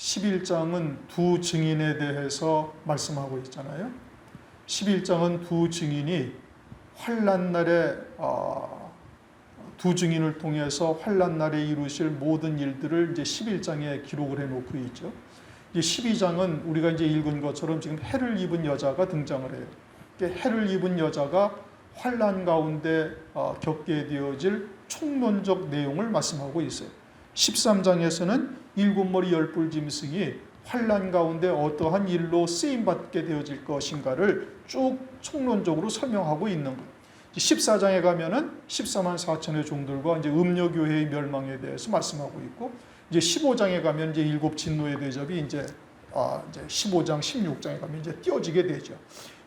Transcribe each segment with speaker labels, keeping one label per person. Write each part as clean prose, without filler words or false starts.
Speaker 1: 11장은 두 증인에 대해서 말씀하고 있잖아요. 11장은 두 증인이 환난 날에 두 증인을 통해서 환난 날에 이루실 모든 일들을 이제 11장에 기록을 해놓고 있죠. 이제 12장은 우리가 이제 읽은 것처럼 지금 해를 입은 여자가 등장을 해요. 해를 입은 여자가 환난 가운데 겪게 되어질 총론적 내용을 말씀하고 있어요. 13장에서는 일곱 머리 열불 짐승이 환난 가운데 어떠한 일로 쓰임받게 되어질 것인가를 쭉 총론적으로 설명하고 있는 거예요. 14장에 가면은 14만 4천의 종들과 이제 음녀교회의 멸망에 대해서 말씀하고 있고, 이제 15장에 가면 이제 일곱 진노의 대접이 이제 15장, 16장에 가면 이제 띄어지게 되죠.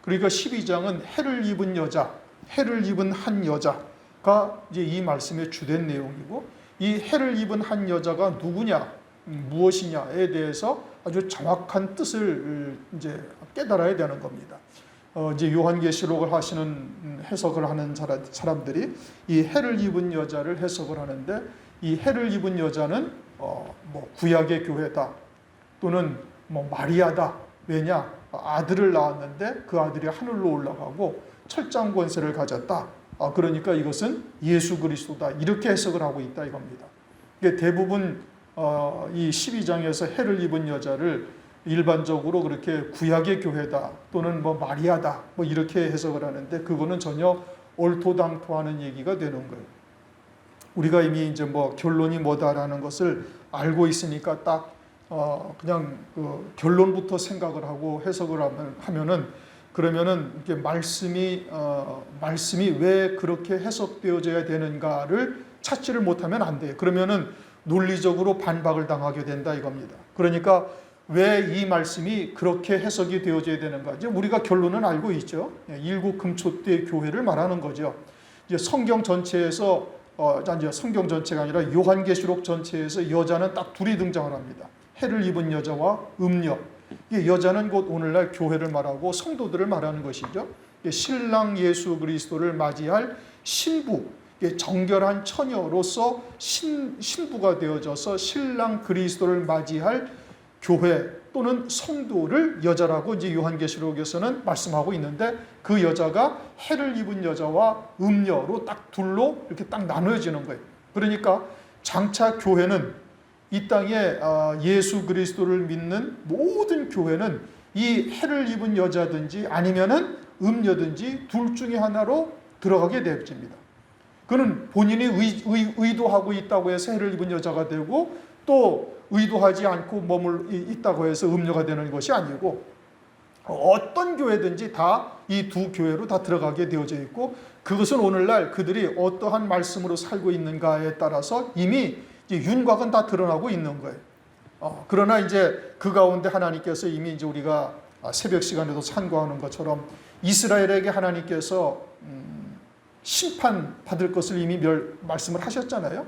Speaker 1: 그러니까 12장은 해를 입은 여자, 해를 입은 한 여자가 이제 이 말씀의 주된 내용이고, 이 해를 입은 한 여자가 누구냐, 무엇이냐에 대해서 아주 정확한 뜻을 이제 깨달아야 되는 겁니다. 이제 요한계시록을 하시는 해석을 하는 사람들이 이 해를 입은 여자를 해석을 하는데, 이 해를 입은 여자는 뭐 구약의 교회다, 또는 뭐 마리아다. 왜냐? 아들을 낳았는데 그 아들이 하늘로 올라가고 철장 권세를 가졌다. 그러니까 이것은 예수 그리스도다. 이렇게 해석을 하고 있다 이겁니다. 대부분 이 12장에서 해를 입은 여자를 일반적으로 그렇게 구약의 교회다, 또는 뭐 마리아다, 뭐 이렇게 해석을 하는데, 그거는 전혀 옳도당토하는 얘기가 되는 거예요. 우리가 이미 이제 뭐 결론이 뭐다라는 것을 알고 있으니까 딱 그냥 그 결론부터 생각을 하고 해석을 하면은, 그러면은 이렇게 말씀이 왜 그렇게 해석되어져야 되는가를 찾지를 못하면 안 돼요. 그러면은 논리적으로 반박을 당하게 된다 이겁니다. 그러니까 왜 이 말씀이 그렇게 해석이 되어져야 되는가? 이제 우리가 결론은 알고 있죠. 일곱 금초대 교회를 말하는 거죠. 이제 성경 전체에서 이제 성경 전체가 아니라 요한계시록 전체에서 여자는 딱 둘이 등장을 합니다. 해를 입은 여자와 음녀. 여자는 곧 오늘날 교회를 말하고 성도들을 말하는 것이죠. 신랑 예수 그리스도를 맞이할 신부, 정결한 처녀로서 신부가 되어져서 신랑 그리스도를 맞이할 교회 또는 성도를 여자라고 이제 요한계시록에서는 말씀하고 있는데, 그 여자가 해를 입은 여자와 음녀로 딱 둘로 이렇게 딱 나눠지는 거예요. 그러니까 장차 교회는 이 땅에 예수 그리스도를 믿는 모든 교회는 이 해를 입은 여자든지 아니면은 음녀든지 둘 중에 하나로 들어가게 되어집니다. 그는 본인이 의도하고 있다고 해서 해를 입은 여자가 되고, 또 의도하지 않고 있다고 해서 음녀가 되는 것이 아니고, 어떤 교회든지 다 이 두 교회로 다 들어가게 되어져 있고, 그것은 오늘날 그들이 어떠한 말씀으로 살고 있는가에 따라서 이미 윤곽은 다 드러나고 있는 거예요. 그러나 이제 그 가운데 하나님께서 이미 이제 우리가 새벽 시간에도 산구하는 것처럼 이스라엘에게 하나님께서 심판받을 것을 이미 말씀을 하셨잖아요.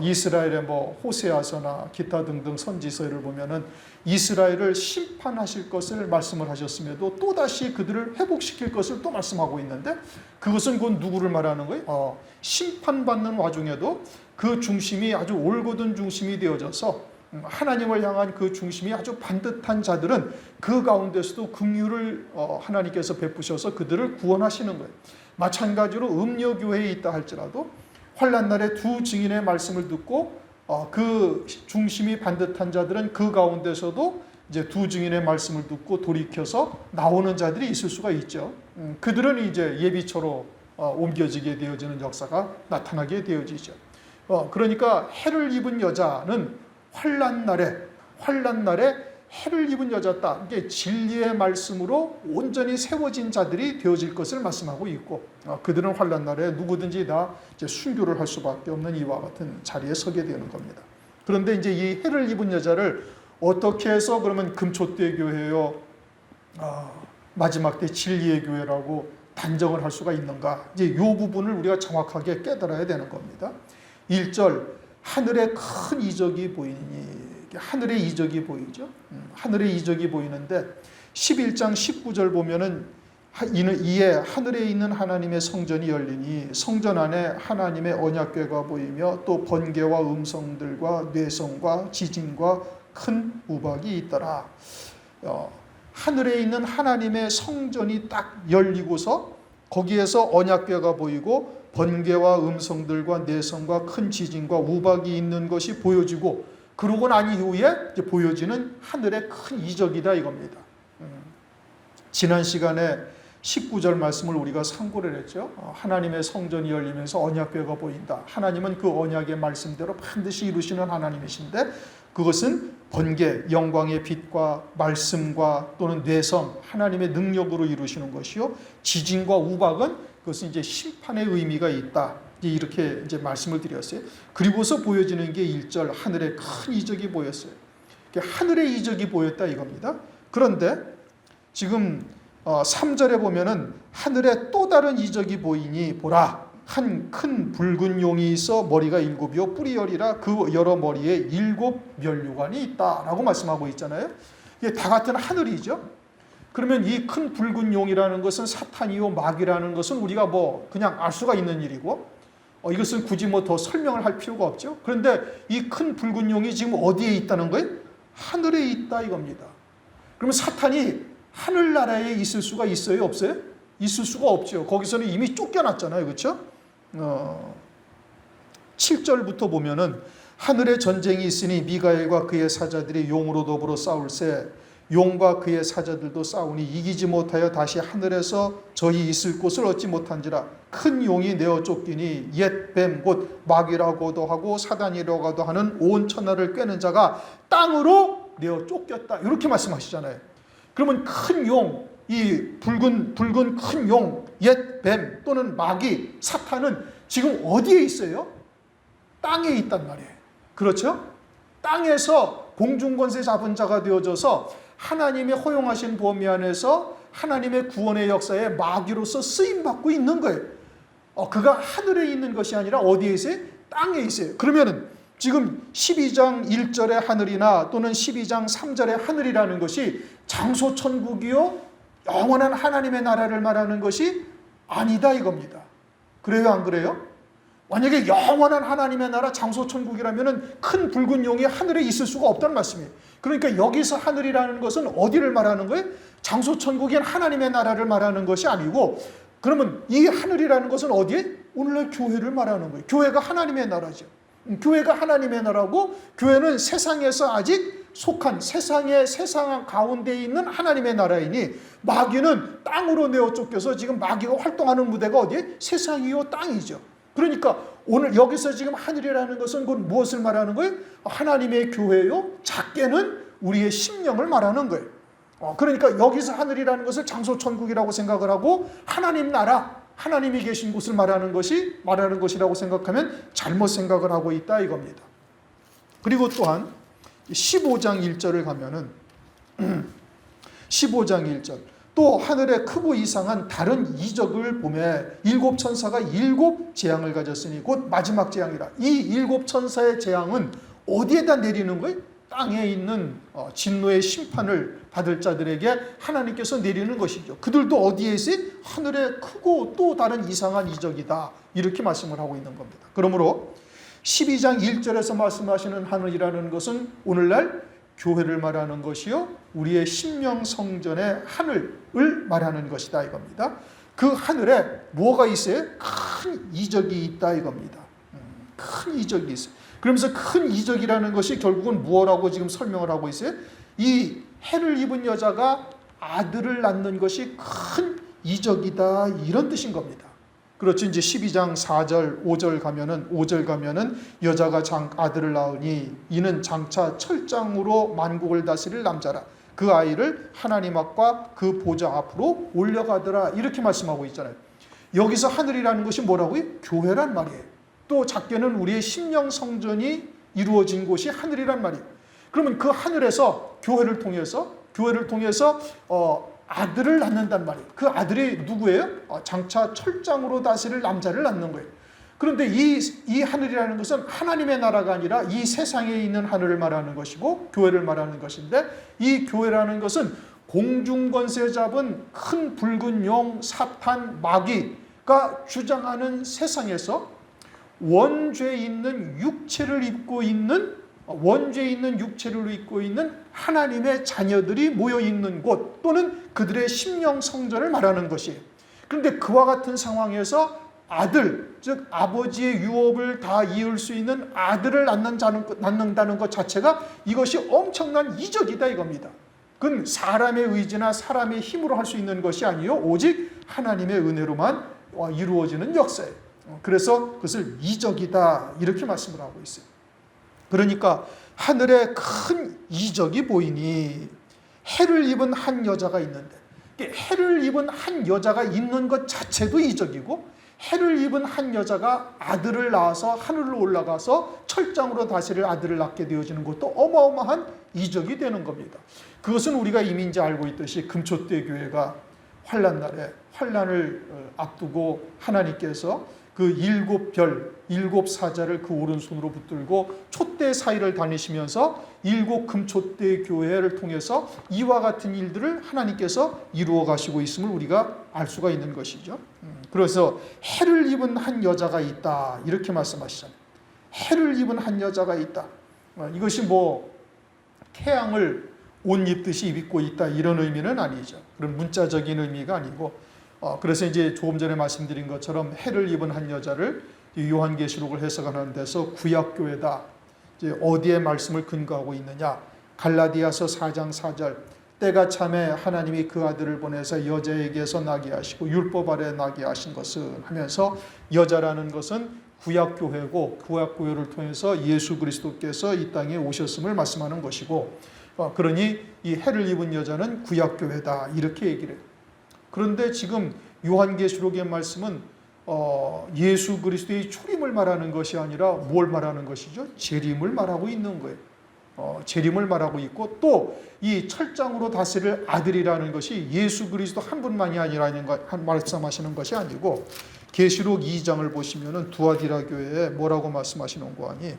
Speaker 1: 이스라엘의 뭐 호세아서나 기타 등등 선지서를 보면은 이스라엘을 심판하실 것을 말씀을 하셨음에도 또다시 그들을 회복시킬 것을 또 말씀하고 있는데, 그것은 곧 누구를 말하는 거예요? 심판받는 와중에도 그 중심이 아주 올곧은 중심이 되어져서 하나님을 향한 그 중심이 아주 반듯한 자들은 그 가운데서도 긍휼을 하나님께서 베푸셔서 그들을 구원하시는 거예요. 마찬가지로 음녀교회에 있다 할지라도 환난 날에 두 증인의 말씀을 듣고 그 중심이 반듯한 자들은 그 가운데서도 이제 두 증인의 말씀을 듣고 돌이켜서 나오는 자들이 있을 수가 있죠. 그들은 이제 예비처로 옮겨지게 되어지는 역사가 나타나게 되어지죠. 그러니까 해를 입은 여자는 환난 날에 해를 입은 여자다. 이게 진리의 말씀으로 온전히 세워진 자들이 되어질 것을 말씀하고 있고, 그들은 환난 날에 누구든지 다 이제 순교를 할 수밖에 없는 이와 같은 자리에 서게 되는 겁니다. 그런데 이제 이 해를 입은 여자를 어떻게 해서 그러면 금초대 교회요, 마지막 때 진리의 교회라고 단정을 할 수가 있는가? 이제 이 부분을 우리가 정확하게 깨달아야 되는 겁니다. 1절, 하늘에 큰 이적이 보이니, 하늘의 이적이 보이죠. 하늘의 이적이 보이는데 11장 19절 보면은 이에 하늘에 있는 하나님의 성전이 열리니 성전 안에 하나님의 언약궤가 보이며 또 번개와 음성들과 뇌성과 지진과 큰 우박이 있더라. 하늘에 있는 하나님의 성전이 딱 열리고서 거기에서 언약궤가 보이고 번개와 음성들과 내성과 큰 지진과 우박이 있는 것이 보여지고, 그러고 난 이후에 이제 보여지는 하늘의 큰 이적이다 이겁니다. 지난 시간에 19절 말씀을 우리가 상고를 했죠. 하나님의 성전이 열리면서 언약궤가 보인다. 하나님은 그 언약의 말씀대로 반드시 이루시는 하나님이신데, 그것은 번개, 영광의 빛과 말씀과 또는 뇌성, 하나님의 능력으로 이루시는 것이요. 지진과 우박은 그것은 이제 심판의 의미가 있다. 이렇게 이제 말씀을 드렸어요. 그리고서 보여지는 게 1절 하늘에 큰 이적이 보였어요. 하늘의 이적이 보였다 이겁니다. 그런데 지금 3절에 보면은 하늘에 또 다른 이적이 보이니 보라, 한 큰 붉은 용이 있어 머리가 7이요 뿔이 10이라 그 여러 머리에 7 면류관이 있다라고 말씀하고 있잖아요. 이게 다 같은 하늘이죠. 그러면 이 큰 붉은 용이라는 것은 사탄이요 마귀라는 것은 우리가 뭐 그냥 알 수가 있는 일이고, 이것은 굳이 뭐 더 설명을 할 필요가 없죠. 그런데 이 큰 붉은 용이 지금 어디에 있다는 거예요? 하늘에 있다 이겁니다. 그러면 사탄이 하늘나라에 있을 수가 있어요? 없어요? 있을 수가 없죠. 거기서는 이미 쫓겨났잖아요. 그렇죠? 7절부터 보면은 하늘에 전쟁이 있으니 미가엘과 그의 사자들이 용으로 더불어 싸울세 용과 그의 사자들도 싸우니 이기지 못하여 다시 하늘에서 저희 있을 곳을 얻지 못한지라. 큰 용이 내어 쫓기니 옛 뱀 곧 마귀라고도 하고 사단이라고도 하는 온 천하를 꿰는 자가 땅으로 내어 쫓겼다. 이렇게 말씀하시잖아요. 그러면 큰 용, 이 붉은 큰 용, 옛 뱀 또는 마귀, 사탄은 지금 어디에 있어요? 땅에 있단 말이에요. 그렇죠? 땅에서 공중권세 잡은 자가 되어져서 하나님의 허용하신 범위 안에서 하나님의 구원의 역사에 마귀로서 쓰임받고 있는 거예요. 그가 하늘에 있는 것이 아니라 어디에 있어요? 땅에 있어요. 그러면은 지금 12장 1절의 하늘이나 또는 12장 3절의 하늘이라는 것이 장소 천국이요 영원한 하나님의 나라를 말하는 것이 아니다 이겁니다. 그래요 안 그래요? 만약에 영원한 하나님의 나라 장소 천국이라면 큰 붉은 용이 하늘에 있을 수가 없다는 말씀이에요. 그러니까 여기서 하늘이라는 것은 어디를 말하는 거예요? 장소 천국인 하나님의 나라를 말하는 것이 아니고, 그러면 이 하늘이라는 것은 어디에? 오늘날 교회를 말하는 거예요. 교회가 하나님의 나라죠. 교회가 하나님의 나라고, 교회는 세상에서 아직 속한 세상 가운데 있는 하나님의 나라이니, 마귀는 땅으로 내어 쫓겨서 지금 마귀가 활동하는 무대가 어디에? 세상이요 땅이죠. 그러니까 오늘 여기서 지금 하늘이라는 것은 곧 무엇을 말하는 거예요? 하나님의 교회요, 작게는 우리의 심령을 말하는 거예요. 그러니까 여기서 하늘이라는 것을 장소 천국이라고 생각을 하고 하나님 나라, 하나님이 계신 곳을 말하는 것이라고 생각하면 잘못 생각을 하고 있다 이겁니다. 그리고 또한 15장 1절을 가면은 15장 1절 또 하늘에 크고 이상한 다른 이적을 보매 7 천사가 7 재앙을 가졌으니 곧 마지막 재앙이라. 이 7 천사의 재앙은 어디에다 내리는 거예요? 땅에 있는 진노의 심판을 받을 자들에게 하나님께서 내리는 것이죠. 그들도 어디에 있어요? 하늘에 크고 또 다른 이상한 이적이다. 이렇게 말씀을 하고 있는 겁니다. 그러므로 12장 1절에서 말씀하시는 하늘이라는 것은 오늘날 교회를 말하는 것이요, 우리의 심령 성전의 하늘을 말하는 것이다 이겁니다. 그 하늘에 뭐가 있어요? 큰 이적이 있다 이겁니다. 큰 이적이 있어요. 그러면서 큰 이적이라는 것이 결국은 무엇라고 지금 설명을 하고 있어요? 이 해를 입은 여자가 아들을 낳는 것이 큰 이적이다 이런 뜻인 겁니다. 그렇죠. 이제 12장 4절 5절 가면은 여자가 아들을 낳으니 이는 장차 철장으로 만국을 다스릴 남자라. 그 아이를 하나님 앞과 그 보좌 앞으로 올려가더라. 이렇게 말씀하고 있잖아요. 여기서 하늘이라는 것이 뭐라고요? 교회란 말이에요. 또 작게는 우리의 심령 성전이 이루어진 곳이 하늘이란 말이에요. 그러면 그 하늘에서 교회를 통해서 아들을 낳는단 말이에요. 그 아들이 누구예요? 장차 철장으로 다스릴 남자를 낳는 거예요. 그런데 이 하늘이라는 것은 하나님의 나라가 아니라 이 세상에 있는 하늘을 말하는 것이고 교회를 말하는 것인데, 이 교회라는 것은 공중권세 잡은 큰 붉은 용 사탄 마귀가 주장하는 세상에서 원죄 있는 육체를 입고 있는 원죄 있는 육체를 입고 있는 하나님의 자녀들이 모여 있는 곳 또는 그들의 심령 성전을 말하는 것이에요. 그런데 그와 같은 상황에서 아들, 즉 아버지의 유업을 다 이을 수 있는 아들을 낳는다는 것 자체가 이것이 엄청난 이적이다 이겁니다. 그건 사람의 의지나 사람의 힘으로 할 수 있는 것이 아니요 오직 하나님의 은혜로만 이루어지는 역사예요. 그래서 그것을 이적이다 이렇게 말씀을 하고 있어요. 그러니까 하늘에 큰 이적이 보이니 해를 입은 한 여자가 있는데, 해를 입은 한 여자가 있는 것 자체도 이적이고 해를 입은 한 여자가 아들을 낳아서 하늘로 올라가서 철장으로 다스릴 아들을 낳게 되어지는 것도 어마어마한 이적이 되는 겁니다. 그것은 우리가 이미 이제 알고 있듯이 금초대 교회가 환란날에 환란을 앞두고 하나님께서 그 7별, 7사자를 그 오른손으로 붙들고 촛대 사이를 다니시면서 7 금촛대 교회를 통해서 이와 같은 일들을 하나님께서 이루어 가시고 있음을 우리가 알 수가 있는 것이죠. 그래서 해를 입은 한 여자가 있다 이렇게 말씀하시잖아요. 해를 입은 한 여자가 있다. 이것이 뭐 태양을 옷 입듯이 입고 있다 이런 의미는 아니죠. 그런 문자적인 의미가 아니고 그래서 이제 조금 전에 말씀드린 것처럼 해를 입은 한 여자를 요한계시록을 해석하는 데서 구약교회다. 이제 어디에 말씀을 근거하고 있느냐? 갈라디아서 4장 4절 때가 참에 하나님이 그 아들을 보내서 여자에게서 나게 하시고 율법 아래 나게 하신 것은 하면서 여자라는 것은 구약교회고 구약교회를 통해서 예수 그리스도께서 이 땅에 오셨음을 말씀하는 것이고 그러니 이 해를 입은 여자는 구약교회다 이렇게 얘기를 해요. 그런데 지금 요한계시록의 말씀은 예수 그리스도의 초림을 말하는 것이 아니라 뭘 말하는 것이죠? 재림을 말하고 있는 거예요. 재림을 말하고 있고 또 이 철장으로 다스릴 아들이라는 것이 예수 그리스도 한 분만이 아니라는 말씀하시는 것이 아니고 계시록 2장을 보시면은 두아디라 교회에 뭐라고 말씀하시는 거 아니?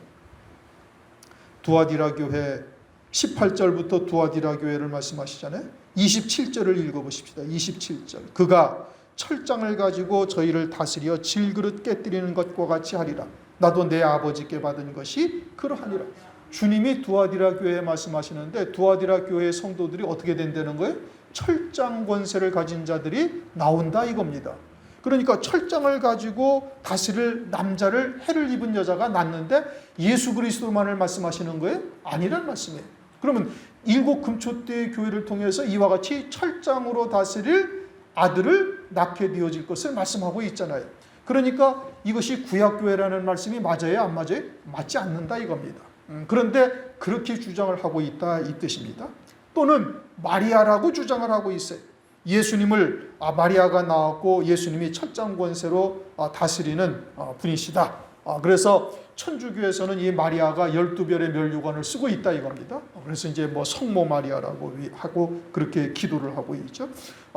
Speaker 1: 두아디라 교회 18절부터 두아디라 교회를 말씀하시잖아요. 27절을 읽어보십시다. 27절 그가 철장을 가지고 저희를 다스려 질그릇 깨뜨리는 것과 같이 하리라. 나도 내 아버지께 받은 것이 그러하니라. 주님이 두아디라 교회에 말씀하시는데 두아디라 교회의 성도들이 어떻게 된다는 거예요? 철장 권세를 가진 자들이 나온다 이겁니다. 그러니까 철장을 가지고 다스릴 남자를 해를 입은 여자가 낳는데 예수 그리스도만을 말씀하시는 거예요? 아니란 말씀이에요. 그러면 7 금초대 교회를 통해서 이와 같이 철장으로 다스릴 아들을 낳게 되어질 것을 말씀하고 있잖아요. 그러니까 이것이 구약교회라는 말씀이 맞아요? 안 맞아요? 맞지 않는다 이겁니다. 그런데 그렇게 주장을 하고 있다 이 뜻입니다. 또는 마리아라고 주장을 하고 있어요. 예수님을 마리아가 낳았고 예수님이 철장 권세로 다스리는 분이시다. 그래서 천주교에서는 이 마리아가 12별의 멸류관을 쓰고 있다 이겁니다. 그래서 이제 뭐 성모 마리아라고 하고 그렇게 기도를 하고 있죠.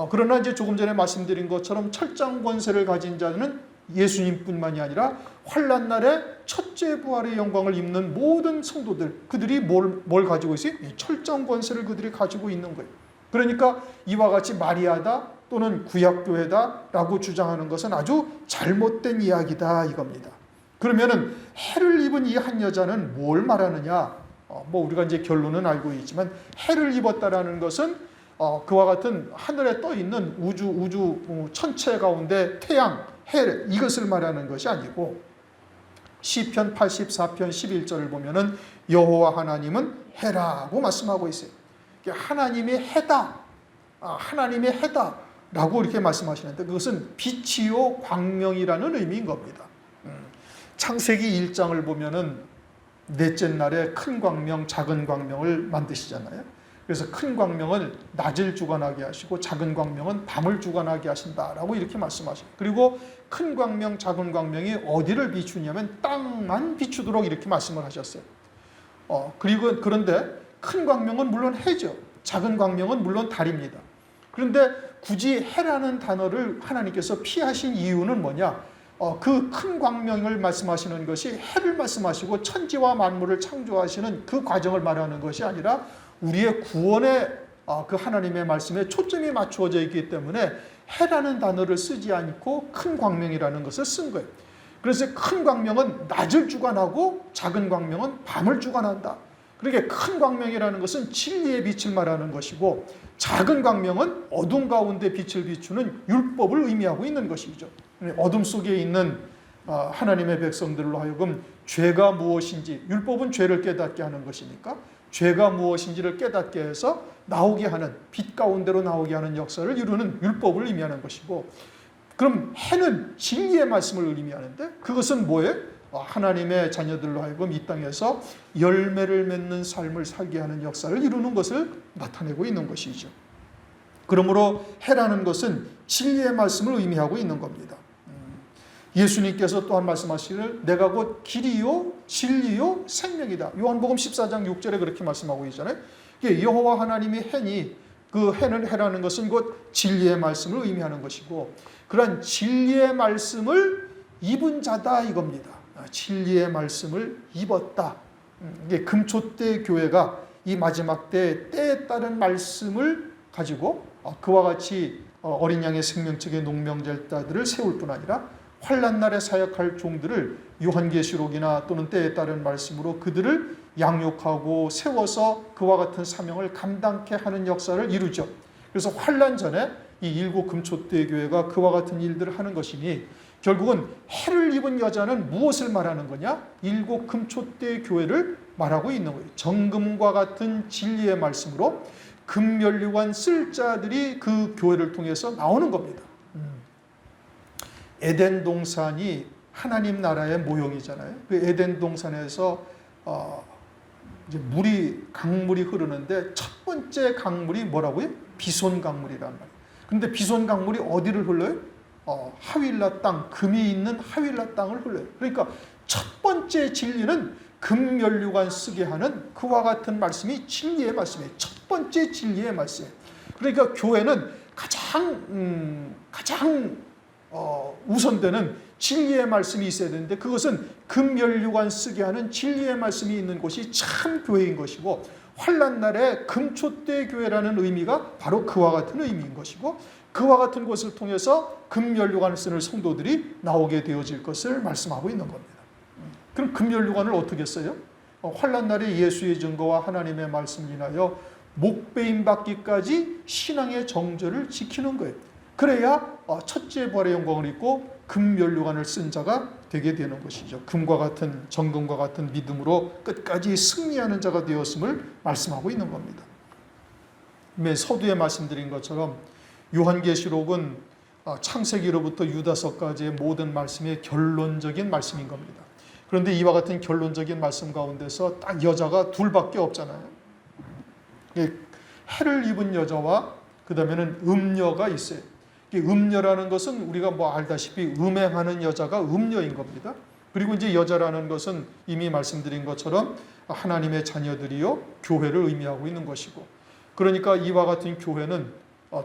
Speaker 1: 그러나 이제 조금 전에 말씀드린 것처럼 철장 권세를 가진 자는 예수님뿐만이 아니라 환난 날에 첫째 부활의 영광을 입는 모든 성도들 그들이 뭘 가지고 있어요? 철장 권세를 그들이 가지고 있는 거예요. 그러니까 이와 같이 마리아다 또는 구약교회다라고 주장하는 것은 아주 잘못된 이야기다 이겁니다. 그러면은 해를 입은 이 한 여자는 뭘 말하느냐? 뭐 우리가 이제 결론은 알고 있지만 해를 입었다라는 것은 그와 같은 하늘에 떠 있는 우주 천체 가운데 태양, 해 이것을 말하는 것이 아니고 시편 84편 11절을 보면은 여호와 하나님은 해라고 말씀하고 있어요. 하나님이 해다, 하나님이 해다라고 이렇게 말씀하시는데 그것은 빛이요 광명이라는 의미인 겁니다. 창세기 1장을 보면은 넷째 날에 큰 광명, 작은 광명을 만드시잖아요. 그래서 큰 광명은 낮을 주관하게 하시고 작은 광명은 밤을 주관하게 하신다라고 이렇게 말씀하시고 그리고 큰 광명, 작은 광명이 어디를 비추냐면 땅만 비추도록 이렇게 말씀을 하셨어요. 그런데 큰 광명은 물론 해죠. 작은 광명은 물론 달입니다. 그런데 굳이 해라는 단어를 하나님께서 피하신 이유는 뭐냐? 그 큰 광명을 말씀하시는 것이 해를 말씀하시고 천지와 만물을 창조하시는 그 과정을 말하는 것이 아니라 우리의 구원의 그 하나님의 말씀에 초점이 맞추어져 있기 때문에 해라는 단어를 쓰지 않고 큰 광명이라는 것을 쓴 거예요. 그래서 큰 광명은 낮을 주관하고 작은 광명은 밤을 주관한다. 그렇게 큰 광명이라는 것은 진리의 빛을 말하는 것이고, 작은 광명은 어둠 가운데 빛을 비추는 율법을 의미하고 있는 것이죠. 어둠 속에 있는 하나님의 백성들로 하여금 죄가 무엇인지, 율법은 죄를 깨닫게 하는 것이니까 죄가 무엇인지를 깨닫게 해서 나오게 하는, 빛 가운데로 나오게 하는 역사를 이루는 율법을 의미하는 것이고, 그럼 해는 진리의 말씀을 의미하는데, 그것은 뭐예요? 하나님의 자녀들로 하여금 이 땅에서 열매를 맺는 삶을 살게 하는 역사를 이루는 것을 나타내고 있는 것이죠. 그러므로 해라는 것은 진리의 말씀을 의미하고 있는 겁니다. 예수님께서 또한 말씀하시기를 내가 곧 길이요 진리요 생명이다. 요한복음 14장 6절에 그렇게 말씀하고 있잖아요. 여호와 하나님이 해니, 그 해라는 것은 곧 진리의 말씀을 의미하는 것이고, 그러한 진리의 말씀을 입은 자다 이겁니다. 진리의 말씀을 입었다. 이게 금초대 교회가 이 마지막 때에 따른 말씀을 가지고 그와 같이 어린 양의 생명책의 농명절자들을 세울 뿐 아니라 환난 날에 사역할 종들을 요한계시록이나 또는 때에 따른 말씀으로 그들을 양육하고 세워서 그와 같은 사명을 감당케 하는 역사를 이루죠. 그래서 환난 전에 이 일곱 금초대 교회가 그와 같은 일들을 하는 것이니, 결국은 해를 입은 여자는 무엇을 말하는 거냐? 일곱 금초대 교회를 말하고 있는 거예요. 정금과 같은 진리의 말씀으로 금면류관 쓸 자들이 그 교회를 통해서 나오는 겁니다. 에덴 동산이 하나님 나라의 모형이잖아요. 그 에덴 동산에서 이제 강물이 흐르는데 첫 번째 강물이 뭐라고요? 비손 강물이란 말이에요. 근데 비손 강물이 어디를 흘러요? 하윌라 땅, 금이 있는 하윌라 땅을 흘러요. 그러니까 첫 번째 진리는 금면류관 쓰게 하는 그와 같은 말씀이 진리의 말씀이에요. 첫 번째 진리의 말씀이에요. 그러니까 교회는 가장 우선되는 진리의 말씀이 있어야 되는데, 그것은 금면류관 쓰게 하는 진리의 말씀이 있는 곳이 참 교회인 것이고, 환난 날에 금초대 교회라는 의미가 바로 그와 같은 의미인 것이고, 그와 같은 곳을 통해서 금면류관을 쓰는 성도들이 나오게 되어질 것을 말씀하고 있는 겁니다. 그럼 금면류관을 어떻게 써요? 환난 날에 예수의 증거와 하나님의 말씀을 인하여 목배임 받기까지 신앙의 정절을 지키는 거예요. 그래야 첫째 부활의 영광을 입고 금면류관을 쓴 자가 되게 되는 것이죠. 금과 같은, 정금과 같은 믿음으로 끝까지 승리하는 자가 되었음을 말씀하고 있는 겁니다. 서두에 말씀드린 것처럼 요한계시록은 창세기로부터 유다서까지의 모든 말씀의 결론적인 말씀인 겁니다. 그런데 이와 같은 결론적인 말씀 가운데서 딱 여자가 둘밖에 없잖아요. 해를 입은 여자와 그 다음에는 음녀가 있어요. 음녀라는 것은 우리가 알다시피 음행하는 여자가 음녀인 겁니다. 그리고 이제 여자라는 것은 이미 말씀드린 것처럼 하나님의 자녀들이요 교회를 의미하고 있는 것이고, 그러니까 이와 같은 교회는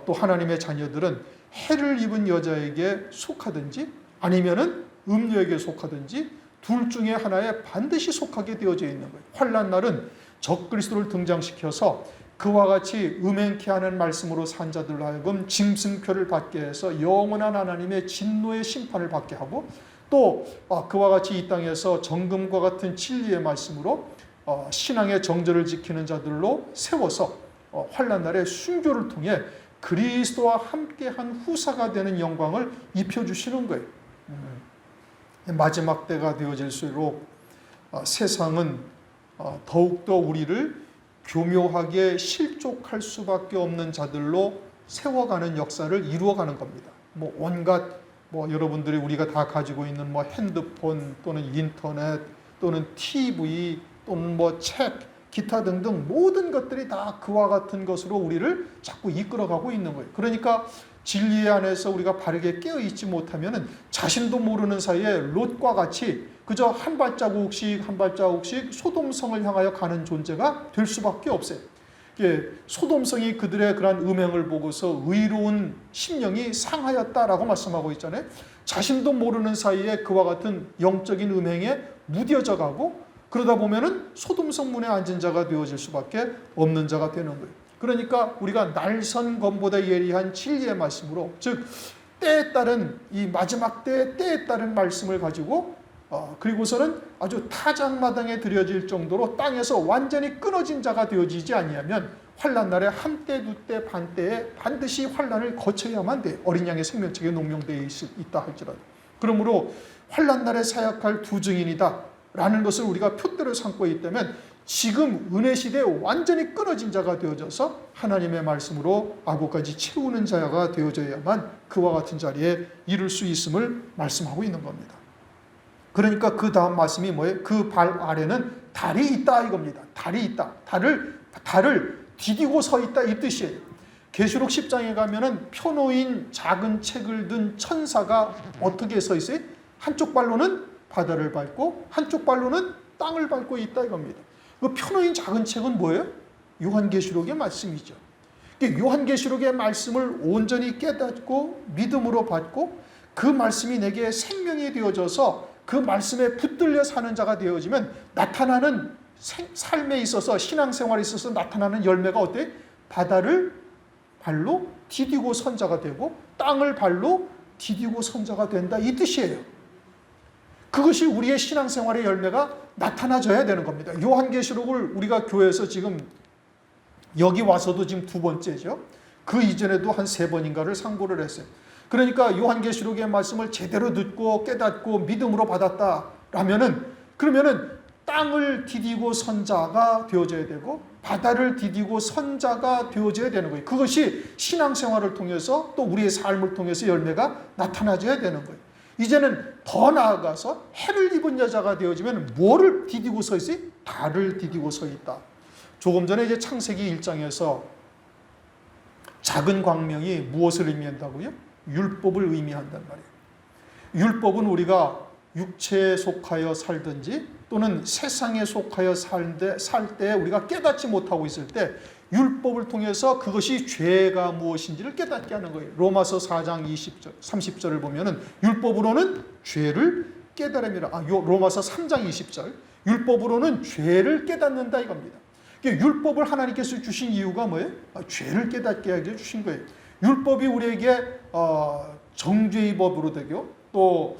Speaker 1: 또 하나님의 자녀들은 해를 입은 여자에게 속하든지 아니면은 음녀에게 속하든지 둘 중에 하나에 반드시 속하게 되어져 있는 거예요. 환난 날은 적그리스도를 등장시켜서 그와 같이 음행케 하는 말씀으로 산 자들로 하여금 짐승표를 받게 해서 영원한 하나님의 진노의 심판을 받게 하고, 또 그와 같이 이 땅에서 정금과 같은 진리의 말씀으로 신앙의 정절을 지키는 자들로 세워서 환난 날에 순교를 통해 그리스도와 함께한 후사가 되는 영광을 입혀주시는 거예요. 마지막 때가 되어질수록 세상은 더욱더 우리를 교묘하게 실족할 수밖에 없는 자들로 세워가는 역사를 이루어가는 겁니다. 온갖 여러분들이 우리가 다 가지고 있는 핸드폰 또는 인터넷 또는 TV 또는 책, 기타 등등 모든 것들이 다 그와 같은 것으로 우리를 자꾸 이끌어가고 있는 거예요. 그러니까 진리 안에서 우리가 바르게 깨어있지 못하면 자신도 모르는 사이에 롯과 같이 그저 한 발자국씩 한 발자국씩 소돔성을 향하여 가는 존재가 될 수밖에 없어요. 소돔성이 그들의 그런 음행을 보고서 의로운 심령이 상하였다라고 말씀하고 있잖아요. 자신도 모르는 사이에 그와 같은 영적인 음행에 무뎌져 가고, 그러다 보면은 소돔성 문에 앉은 자가 되어질 수밖에 없는 자가 되는 거예요. 그러니까 우리가 날선 검보다 예리한 진리의 말씀으로, 즉 때에 따른 이 마지막 때에 따른 말씀을 가지고 그리고서는 아주 타작마당에 들여질 정도로 땅에서 완전히 끊어진 자가 되어지지 아니하면 환난 날에 한때 두때 반때에 반드시 환난을 거쳐야만 돼. 어린 양의 생명책에 농명되어 있다 할지라도. 그러므로 환난 날에 사역할 두 증인이다 라는 것을 우리가 표대로 삼고 있다면 지금 은혜 시대에 완전히 끊어진 자가 되어져서 하나님의 말씀으로 아고까지 채우는 자가 되어져야만 그와 같은 자리에 이룰 수 있음을 말씀하고 있는 겁니다. 그러니까 그 다음 말씀이 뭐예요? 그 발 아래는 달이 있다 이겁니다. 달이 있다. 달을 디디고 서 있다 이 뜻이에요. 계시록 10장에 가면은 펴놓인 작은 책을 든 천사가 어떻게 서 있어요? 한쪽 발로는 바다를 밟고 한쪽 발로는 땅을 밟고 있다 이겁니다. 그 펴놓인 작은 책은 뭐예요? 요한계시록의 말씀이죠. 요한계시록의 말씀을 온전히 깨닫고 믿음으로 받고 그 말씀이 내게 생명이 되어져서 그 말씀에 붙들려 사는 자가 되어지면 나타나는 삶에 있어서 신앙생활에 있어서 나타나는 열매가 어때? 바다를 발로 디디고 선 자가 되고 땅을 발로 디디고 선 자가 된다 이 뜻이에요. 그것이 우리의 신앙생활의 열매가 나타나져야 되는 겁니다. 요한계시록을 우리가 교회에서 지금 여기 와서도 지금 두 번째죠. 그 이전에도 한 세 번인가를 상고를 했어요. 그러니까 요한계시록의 말씀을 제대로 듣고 깨닫고 믿음으로 받았다라면은 그러면은 땅을 디디고 선자가 되어져야 되고 바다를 디디고 선자가 되어져야 되는 거예요. 그것이 신앙생활을 통해서 또 우리의 삶을 통해서 열매가 나타나져야 되는 거예요. 이제는 더 나아가서 해를 입은 여자가 되어지면 뭐를 디디고 서 있어요? 달을 디디고 서 있다. 조금 전에 이제 창세기 1장에서 작은 광명이 무엇을 의미한다고요? 율법을 의미한단 말이에요. 율법은 우리가 육체에 속하여 살든지 또는 세상에 속하여 살 때 우리가 깨닫지 못하고 있을 때 율법을 통해서 그것이 죄가 무엇인지를 깨닫게 하는 거예요. 로마서 4장 20절, 30절을 보면은 율법으로는 죄를 깨달음이라. 로마서 3장 20절. 율법으로는 죄를 깨닫는다 이겁니다. 율법을 하나님께서 주신 이유가 뭐예요? 죄를 깨닫게 하게 주신 거예요. 율법이 우리에게 정죄의 법으로 되고 또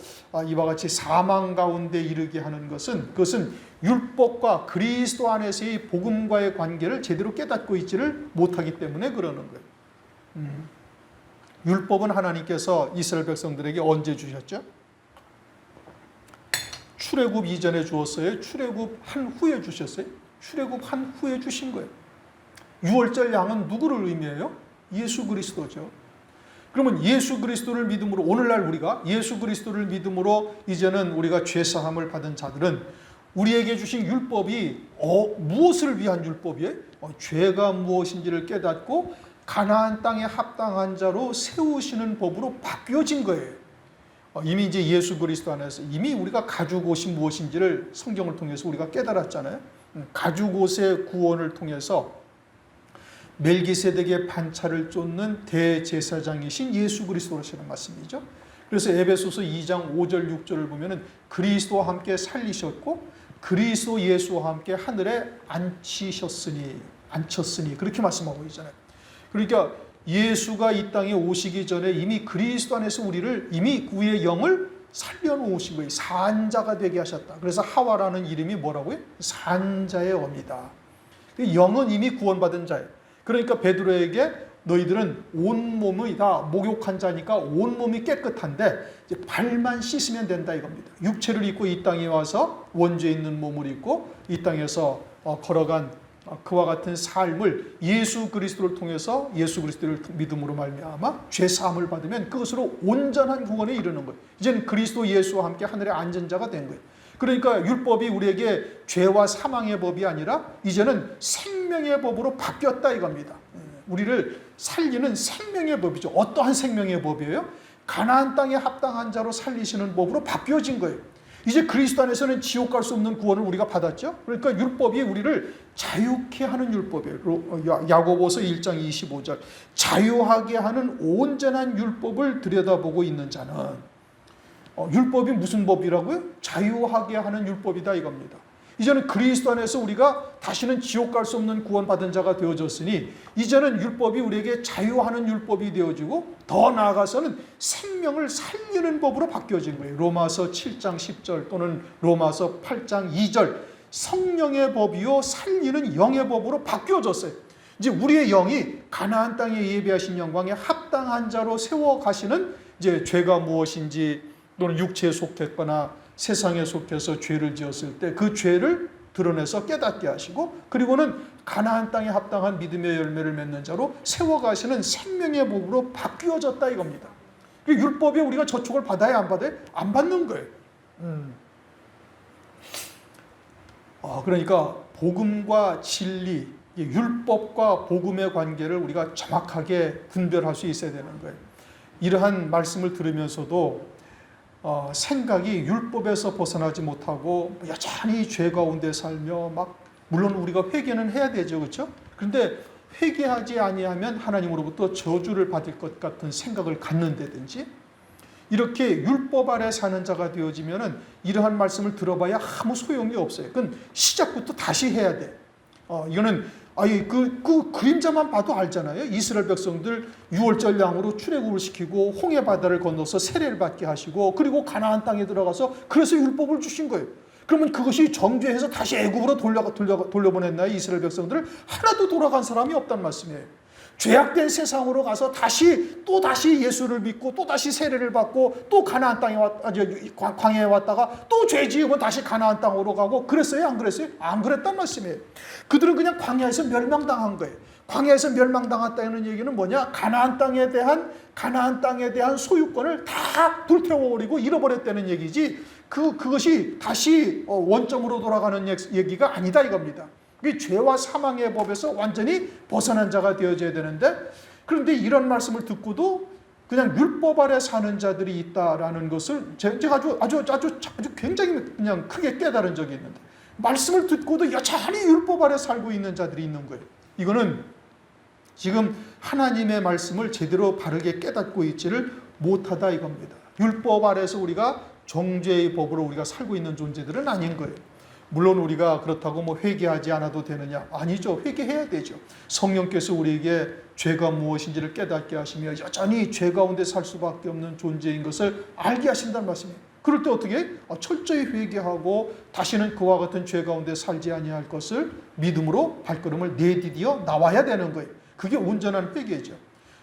Speaker 1: 이와 같이 사망 가운데 이르게 하는 것은 그것은 율법과 그리스도 안에서의 복음과의 관계를 제대로 깨닫고 있지를 못하기 때문에 그러는 거예요. 율법은 하나님께서 이스라엘 백성들에게 언제 주셨죠? 출애굽 이전에 주었어요? 출애굽한 후에 주셨어요? 출애굽한 후에 주신 거예요. 유월절 양은 누구를 의미해요? 예수 그리스도죠. 그러면 예수 그리스도를 믿음으로 오늘날 우리가 예수 그리스도를 믿음으로 이제는 우리가 죄사함을 받은 자들은 우리에게 주신 율법이 무엇을 위한 율법이에요? 죄가 무엇인지를 깨닫고 가나안 땅에 합당한 자로 세우시는 법으로 바뀌어진 거예요. 이미 이제 예수 그리스도 안에서 이미 우리가 가죽 옷이 무엇인지를 성경을 통해서 우리가 깨달았잖아요. 가죽 옷의 구원을 통해서 멜기세덱의 반차를 쫓는 대제사장이신 예수 그리스도라시는 말씀이죠. 그래서 에베소서 2장 5절 6절을 보면은 그리스도와 함께 살리셨고 그리스도 예수와 함께 하늘에 앉히셨으니 그렇게 말씀하고 있잖아요. 그러니까 예수가 이 땅에 오시기 전에 이미 그리스도 안에서 우리를 이미 우리의 영을 살려놓으신 거예요. 산자가 되게 하셨다. 그래서 하와라는 이름이 뭐라고요? 산자의 어미다. 영은 이미 구원받은 자예요. 그러니까 베드로에게 너희들은 온몸이 다 목욕한 자니까 온몸이 깨끗한데 이제 발만 씻으면 된다 이겁니다. 육체를 입고 이 땅에 와서 원죄 있는 몸을 입고 이 땅에서 걸어간 그와 같은 삶을 예수 그리스도를 통해서 예수 그리스도를 믿음으로 말미암아 죄 사함을 받으면 그것으로 온전한 구원에 이르는 거예요. 이제는 그리스도 예수와 함께 하늘에 앉은 자가 된 거예요. 그러니까 율법이 우리에게 죄와 사망의 법이 아니라 이제는 생명의 법으로 바뀌었다 이겁니다. 우리를 살리는 생명의 법이죠. 어떠한 생명의 법이에요? 가나안 땅에 합당한 자로 살리시는 법으로 바뀌어진 거예요. 이제 그리스도 안에서는 지옥 갈 수 없는 구원을 우리가 받았죠. 그러니까 율법이 우리를 자유케 하는 율법이에요. 야고보서 1장 25절 자유하게 하는 온전한 율법을 들여다보고 있는 자는 율법이 무슨 법이라고요? 자유하게 하는 율법이다 이겁니다. 이제는 그리스도 안에서 우리가 다시는 지옥 갈 수 없는 구원받은 자가 되어졌으니 이제는 율법이 우리에게 자유하는 율법이 되어지고 더 나아가서는 생명을 살리는 법으로 바뀌어진 거예요. 로마서 7장 10절 또는 로마서 8장 2절 성령의 법이요 살리는 영의 법으로 바뀌어졌어요. 이제 우리의 영이 가나안 땅에 예비하신 영광에 합당한 자로 세워 가시는 이제 죄가 무엇인지 또는 육체에 속했거나 세상에 속해서 죄를 지었을 때 그 죄를 드러내서 깨닫게 하시고 그리고는 가나안 땅에 합당한 믿음의 열매를 맺는 자로 세워가시는 생명의 법으로 바뀌어졌다 이겁니다. 율법에 우리가 저촉을 받아야 안 받아요? 안 받는 거예요. 그러니까 복음과 진리, 율법과 복음의 관계를 우리가 정확하게 분별할 수 있어야 되는 거예요. 이러한 말씀을 들으면서도 생각이 율법에서 벗어나지 못하고 여전히 죄 가운데 살며 물론 우리가 회개는 해야 되죠, 그렇죠? 그런데 회개하지 아니하면 하나님으로부터 저주를 받을 것 같은 생각을 갖는다든지 이렇게 율법 아래 사는 자가 되어지면은 이러한 말씀을 들어봐야 아무 소용이 없어요. 그건 시작부터 다시 해야 돼. 이거는 그 그림자만 봐도 알잖아요. 이스라엘 백성들 6월절 양으로 출애굽을 시키고 홍해 바다를 건너서 세례를 받게 하시고 그리고 가나안 땅에 들어가서 그래서 율법을 주신 거예요. 그러면 그것이 정죄해서 다시 애굽으로 돌려보냈나요? 이스라엘 백성들을 하나도 돌아간 사람이 없단 말씀이에요. 죄악된 세상으로 가서 또다시 예수를 믿고 또다시 세례를 받고 또 가나안 땅에 광야에 왔다가 또 죄 지으면 다시 가나안 땅으로 가고 그랬어요? 안 그랬어요? 안 그랬단 말씀이에요. 그들은 그냥 광야에서 멸망당한 거예요. 광야에서 멸망당했다는 얘기는 뭐냐? 가나안 땅에 대한 소유권을 다 불태워버리고 잃어버렸다는 얘기지 그것이 다시 원점으로 돌아가는 얘기가 아니다 이겁니다. 죄와 사망의 법에서 완전히 벗어난 자가 되어져야 되는데 그런데 이런 말씀을 듣고도 그냥 율법 아래 사는 자들이 있다라는 것을 제가 아주 굉장히 그냥 크게 깨달은 적이 있는데 말씀을 듣고도 여전히 율법 아래 살고 있는 자들이 있는 거예요. 이거는 지금 하나님의 말씀을 제대로 바르게 깨닫고 있지를 못하다 이겁니다. 율법 아래서 우리가 정죄의 법으로 우리가 살고 있는 존재들은 아닌 거예요. 물론 우리가 그렇다고 회개하지 않아도 되느냐? 아니죠. 회개해야 되죠. 성령께서 우리에게 죄가 무엇인지를 깨닫게 하시며 여전히 죄 가운데 살 수밖에 없는 존재인 것을 알게 하신다는 말씀이에요. 그럴 때 어떻게? 철저히 회개하고 다시는 그와 같은 죄 가운데 살지 아니할 것을 믿음으로 발걸음을 내디디어 나와야 되는 거예요. 그게 온전한 회개죠.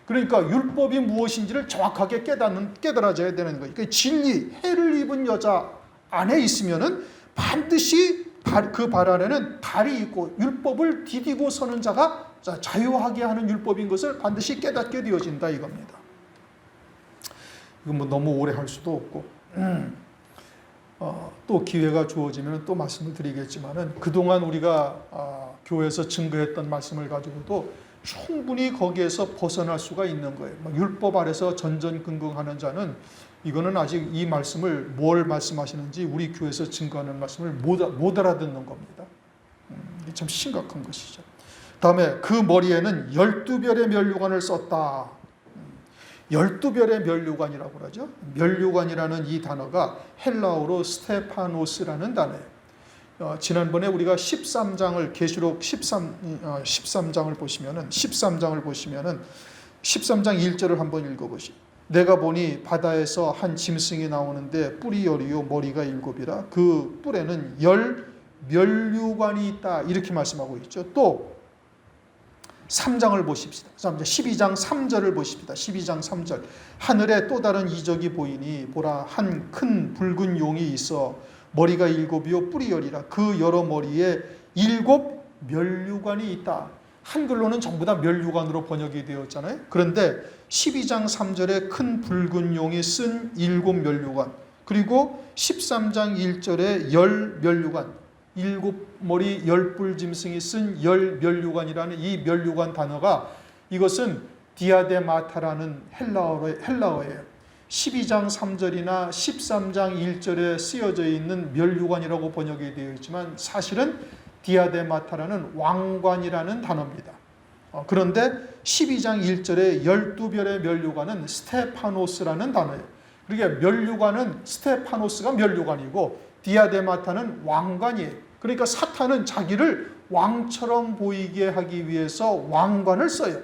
Speaker 1: 그러니까 율법이 무엇인지를 정확하게 깨달아져야 되는 거예요. 그러니까 진리, 해를 입은 여자 안에 있으면은 반드시 그 발 안에는 발이 있고 율법을 디디고 서는 자가 자유하게 하는 율법인 것을 반드시 깨닫게 되어진다 이겁니다. 이건 너무 오래 할 수도 없고 또 기회가 주어지면 또 말씀을 드리겠지만은 그동안 우리가 교회에서 증거했던 말씀을 가지고도 충분히 거기에서 벗어날 수가 있는 거예요. 율법 아래서 전전긍긍하는 자는 이거는 아직 이 말씀을 뭘 말씀하시는지 우리 교회에서 증거하는 말씀을 못 알아듣는 겁니다. 이게 참 심각한 것이죠. 다음에 그 머리에는 12별의 면류관을 썼다. 12별의 면류관이라고 그러죠. 면류관이라는 이 단어가 헬라어로 스테파노스라는 단어예요. 지난번에 우리가 13장을 계시록 13장을 보시면은 13장 1절을 한번 읽어보시죠. 내가 보니 바다에서 한 짐승이 나오는데 뿔이 10이요 머리가 7이라 그 뿔에는 10 면류관이 있다 이렇게 말씀하고 있죠. 또 3장을 보십시다. 12장 3절을 보십시다. 12장 3절 하늘에 또 다른 이적이 보이니 보라 한 큰 붉은 용이 있어 머리가 7이요 뿔이 10이라 그 여러 머리에 7 면류관이 있다. 한글로는 전부 다 면류관으로 번역이 되었잖아요. 그런데 12장 3절에 큰 붉은 용이 쓴 7 면류관 그리고 13장 1절에 10 면류관 7머리 10뿔 짐승이 쓴 10 면류관이라는 이 면류관 단어가 이것은 디아데마타라는 헬라어예요. 12장 3절이나 13장 1절에 쓰여져 있는 면류관이라고 번역이 되어 있지만 사실은 디아데마타라는 왕관이라는 단어입니다. 그런데 12장 1절에 12별의 면류관은 스테파노스라는 단어예요. 그러니까 면류관은 스테파노스가 면류관이고 디아데마타는 왕관이에요. 그러니까 사탄은 자기를 왕처럼 보이게 하기 위해서 왕관을 써요.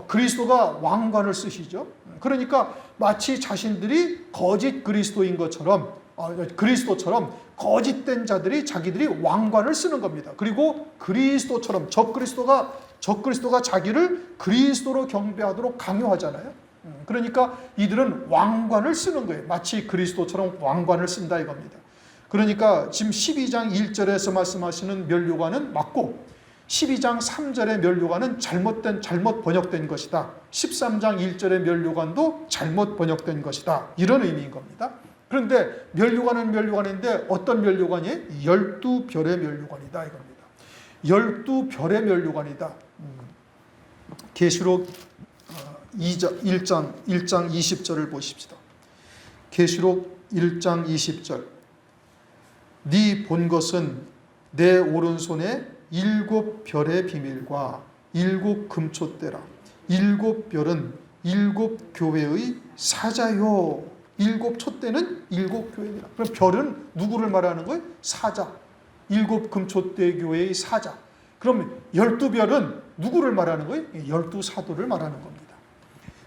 Speaker 1: 그리스도가 왕관을 쓰시죠. 그러니까 마치 자신들이 거짓 그리스도인 것처럼, 그리스도처럼 거짓된 자들이 자기들이 왕관을 쓰는 겁니다. 그리고 그리스도처럼 적그리스도가 자기를 그리스도로 경배하도록 강요하잖아요. 그러니까 이들은 왕관을 쓰는 거예요. 마치 그리스도처럼 왕관을 쓴다 이겁니다. 그러니까 지금 12장 1절에서 말씀하시는 면류관은 맞고 12장 3절의 면류관은 잘못 번역된 것이다. 13장 1절의 면류관도 잘못 번역된 것이다. 이런 의미인 겁니다. 그런데 면류관은 면류관인데 어떤 면류관이에요? 12별의 면류관이다 이겁니다. 12별의 면류관이다. 계시록 1장 20절을 보십시다. 계시록 1장 20절. 네 본 것은 내 오른손에 7별의 비밀과 7 금초대라. 7별은 7 교회의 사자요. 7 촛대는 7 교회니라. 그럼 별은 누구를 말하는 거예요? 사자. 7 금초대 교회의 사자. 그럼 12별은 누구를 말하는 거예요? 12 사도를 말하는 겁니다.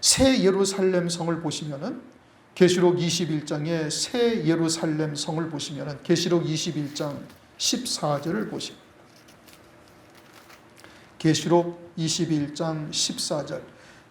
Speaker 1: 새 예루살렘 성을 보시면은 계시록 21장의 새 예루살렘 성을 보시면은 계시록 21장 14절을 보십니다. 계시록 21장 14절.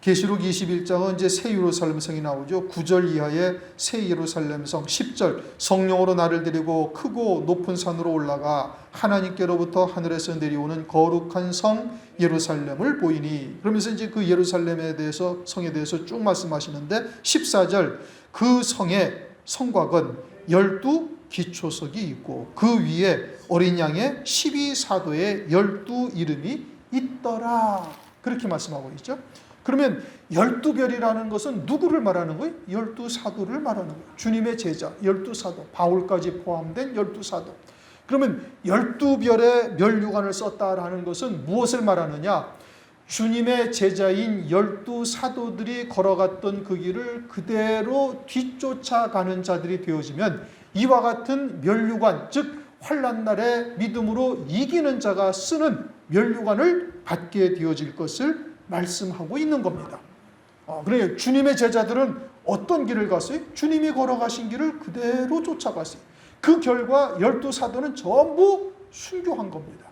Speaker 1: 계시록 21장은 이제 새 예루살렘 성이 나오죠. 9절 이하의 새 예루살렘 성. 10절. 성령으로 나를 데리고 크고 높은 산으로 올라가 하나님께로부터 하늘에서 내려오는 거룩한 성 예루살렘을 보이니. 그러면서 이제 그 예루살렘에 대해서, 성에 대해서 쭉 말씀하시는데 14절. 그 성의 성곽은 12 기초석이 있고 그 위에 어린 양의 12사도의 12 이름이 있더라. 그렇게 말씀하고 있죠. 그러면 12별이라는 것은 누구를 말하는 거예요? 12사도를 말하는 거예요. 주님의 제자 12사도, 바울까지 포함된 12사도. 그러면 12별의 면류관을 썼다라는 것은 무엇을 말하느냐? 주님의 제자인 12사도들이 걸어갔던 그 길을 그대로 뒤쫓아가는 자들이 되어지면 이와 같은 면류관, 즉 환난날에 믿음으로 이기는 자가 쓰는 면류관을 받게 되어질 것을 말씀하고 있는 겁니다. 그래요. 주님의 제자들은 어떤 길을 갔어요? 주님이 걸어가신 길을 그대로 쫓아갔어요. 그 결과 12사도는 전부 순교한 겁니다.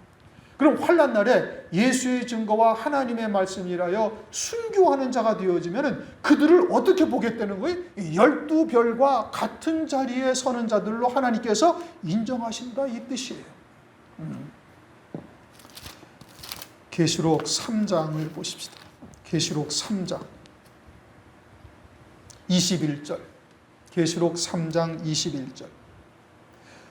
Speaker 1: 그럼 환난날에 예수의 증거와 하나님의 말씀이라여 순교하는 자가 되어지면 그들을 어떻게 보겠다는 거예요? 12별과 같은 자리에 서는 자들로 하나님께서 인정하신다 이 뜻이에요. 계시록 3장을 보십시다. 계시록 3장 21절. 계시록 3장 21절.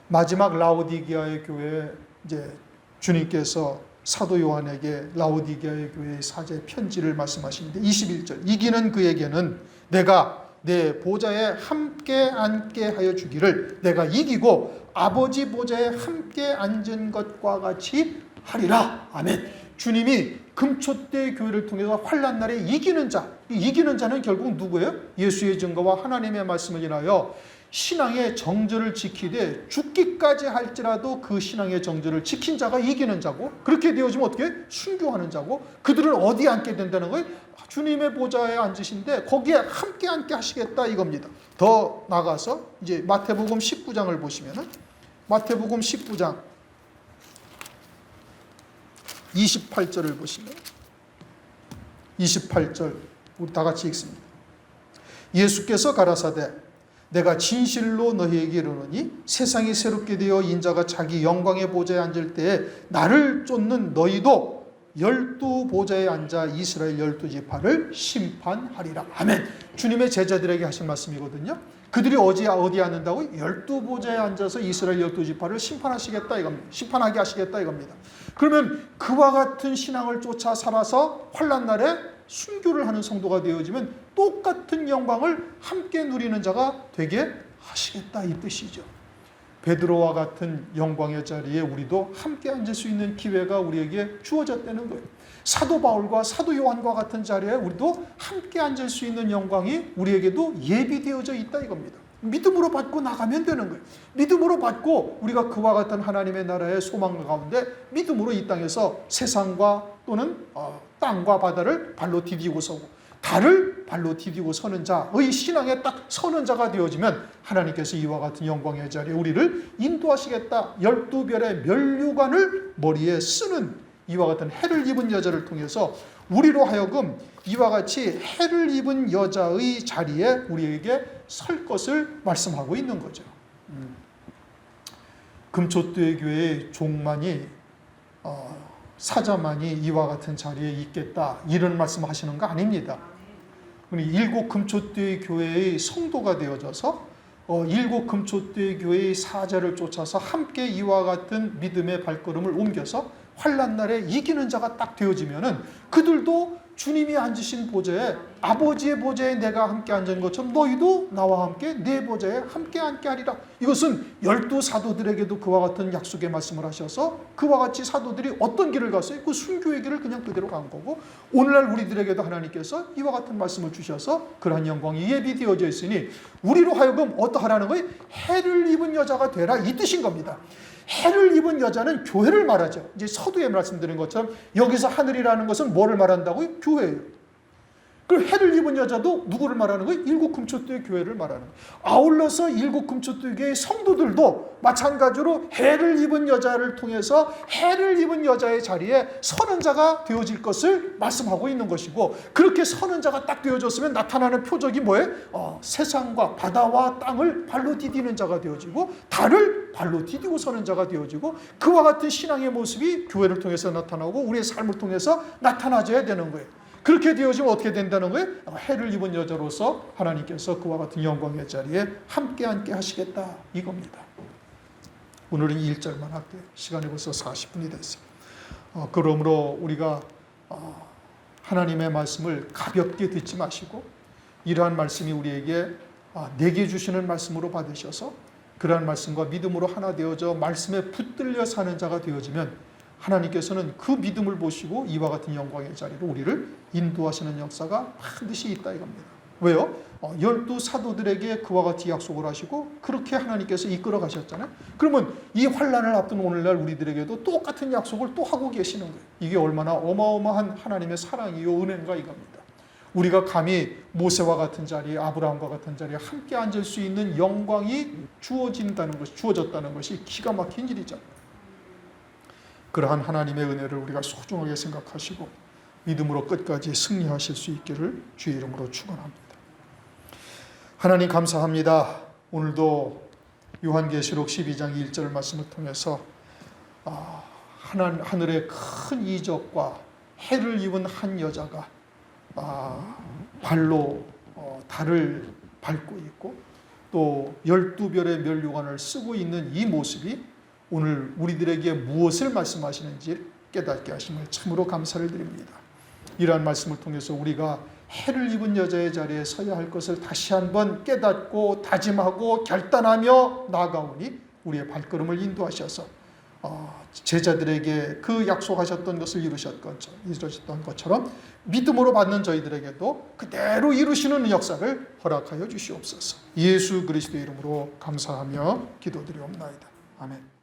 Speaker 1: 마지막 라오디게아의 교회에 이제 주님께서 사도 요한에게 라오디게아의 교회의 사제 편지를 말씀하시는데 21절. 이기는 그에게는 내가 내 보좌에 함께 앉게 하여 주기를 내가 이기고 아버지 보좌에 함께 앉은 것과 같이 하리라. 아멘. 주님이 금초대 교회를 통해서 환난날에 이기는 자, 이기는 자는 결국 누구예요? 예수의 증거와 하나님의 말씀을 인하여 신앙의 정절을 지키되 죽기까지 할지라도 그 신앙의 정절을 지킨 자가 이기는 자고, 그렇게 되어지면 어떻게? 순교하는 자고, 그들은 어디에 앉게 된다는 거예요? 주님의 보좌에 앉으신데 거기에 함께 앉게 하시겠다 이겁니다. 더 나가서 이제 마태복음 19장을 보시면은 마태복음 19장 28절을 보시면 28절 우리 다 같이 읽습니다. 예수께서 가라사대 내가 진실로 너희에게 이르노니 세상이 새롭게 되어 인자가 자기 영광의 보좌에 앉을 때에 나를 쫓는 너희도 12보좌에 앉아 이스라엘 12지파를 심판하리라. 아멘. 주님의 제자들에게 하신 말씀이거든요. 그들이 어디에 앉는다고? 12보좌에 앉아서 이스라엘 12지파를 심판하시겠다 이겁니다. 심판하게 하시겠다 이겁니다. 그러면 그와 같은 신앙을 쫓아 살아서 환난날에 순교를 하는 성도가 되어지면 똑같은 영광을 함께 누리는 자가 되게 하시겠다 이 뜻이죠. 베드로와 같은 영광의 자리에 우리도 함께 앉을 수 있는 기회가 우리에게 주어졌다는 거예요. 사도 바울과 사도 요한과 같은 자리에 우리도 함께 앉을 수 있는 영광이 우리에게도 예비되어져 있다 이겁니다. 믿음으로 받고 나가면 되는 거예요. 믿음으로 받고 우리가 그와 같은 하나님의 나라의 소망 가운데 믿음으로 이 땅에서 세상과 또는 땅과 바다를 발로 디디고 서고 달을 발로 디디고 서는 자의 신앙에 딱 서는 자가 되어지면 하나님께서 이와 같은 영광의 자리에 우리를 인도하시겠다. 12별의 면류관을 머리에 쓰는 이와 같은 해를 입은 여자를 통해서 우리로 하여금 이와 같이 해를 입은 여자의 자리에 우리에게 설 것을 말씀하고 있는 거죠. 금초대 교회의 종만이 사자만이 이와 같은 자리에 있겠다 이런 말씀하시는 거 아닙니다. 일곱 금초대 교회의 성도가 되어져서 일곱 금초대 교회의 사자를 쫓아서 함께 이와 같은 믿음의 발걸음을 옮겨서 환난 날에 이기는 자가 딱 되어지면은 그들도 주님이 앉으신 보좌에 아버지의 보좌에 내가 함께 앉은 것처럼 너희도 나와 함께 내 보좌에 함께 앉게 하리라. 이것은 12사도들에게도 그와 같은 약속의 말씀을 하셔서 그와 같이 사도들이 어떤 길을 갔어요? 그 순교의 길을 그냥 그대로 간 거고 오늘날 우리들에게도 하나님께서 이와 같은 말씀을 주셔서 그러한 영광이 예비되어져 있으니 우리로 하여금 어떠하라는 거예요? 해를 입은 여자가 되라 이 뜻인 겁니다. 해를 입은 여자는 교회를 말하죠. 이제 서두에 말씀드린 것처럼 여기서 하늘이라는 것은 뭐를 말한다고요? 교회예요. 그 해를 입은 여자도 누구를 말하는 거예요? 일곱 금초대 교회를 말하는 거예요. 아울러서 일곱 금초대 교회의 성도들도 마찬가지로 해를 입은 여자를 통해서 해를 입은 여자의 자리에 서는 자가 되어질 것을 말씀하고 있는 것이고 그렇게 서는 자가 딱 되어졌으면 나타나는 표적이 뭐예요? 세상과 바다와 땅을 발로 디디는 자가 되어지고 달을 발로 디디고 서는 자가 되어지고 그와 같은 신앙의 모습이 교회를 통해서 나타나고 우리의 삶을 통해서 나타나져야 되는 거예요. 그렇게 되어지면 어떻게 된다는 거예요? 해를 입은 여자로서 하나님께서 그와 같은 영광의 자리에 함께 하시겠다 이겁니다. 오늘은 1절만 할게요. 시간이 벌써 40분이 됐어요. 그러므로 우리가 하나님의 말씀을 가볍게 듣지 마시고 이러한 말씀이 우리에게 내게 주시는 말씀으로 받으셔서 그러한 말씀과 믿음으로 하나 되어져 말씀에 붙들려 사는 자가 되어지면 하나님께서는 그 믿음을 보시고 이와 같은 영광의 자리로 우리를 인도하시는 역사가 반드시 있다 이겁니다. 왜요? 12사도들에게 그와 같이 약속을 하시고 그렇게 하나님께서 이끌어 가셨잖아요. 그러면 이 환난을 앞둔 오늘날 우리들에게도 똑같은 약속을 또 하고 계시는 거예요. 이게 얼마나 어마어마한 하나님의 사랑이요 은혜인가 이겁니다. 우리가 감히 모세와 같은 자리에 아브라함과 같은 자리에 함께 앉을 수 있는 영광이 주어졌다는 것이 기가 막힌 일이잖아요. 그러한 하나님의 은혜를 우리가 소중하게 생각하시고 믿음으로 끝까지 승리하실 수 있기를 주의 이름으로 축원합니다. 하나님 감사합니다. 오늘도 요한계시록 12장 1절 말씀을 통해서 하늘의 큰 이적과 해를 입은 한 여자가 발로 달을 밟고 있고 또 12별의 면류관을 쓰고 있는 이 모습이 오늘 우리들에게 무엇을 말씀하시는지 깨닫게 하심을 참으로 감사를 드립니다. 이러한 말씀을 통해서 우리가 해를 입은 여자의 자리에 서야 할 것을 다시 한번 깨닫고 다짐하고 결단하며 나아가오니 우리의 발걸음을 인도하셔서 제자들에게 그 약속하셨던 것을 이루셨던 것처럼 믿음으로 받는 저희들에게도 그대로 이루시는 역사를 허락하여 주시옵소서. 예수 그리스도의 이름으로 감사하며 기도드리옵나이다. 아멘.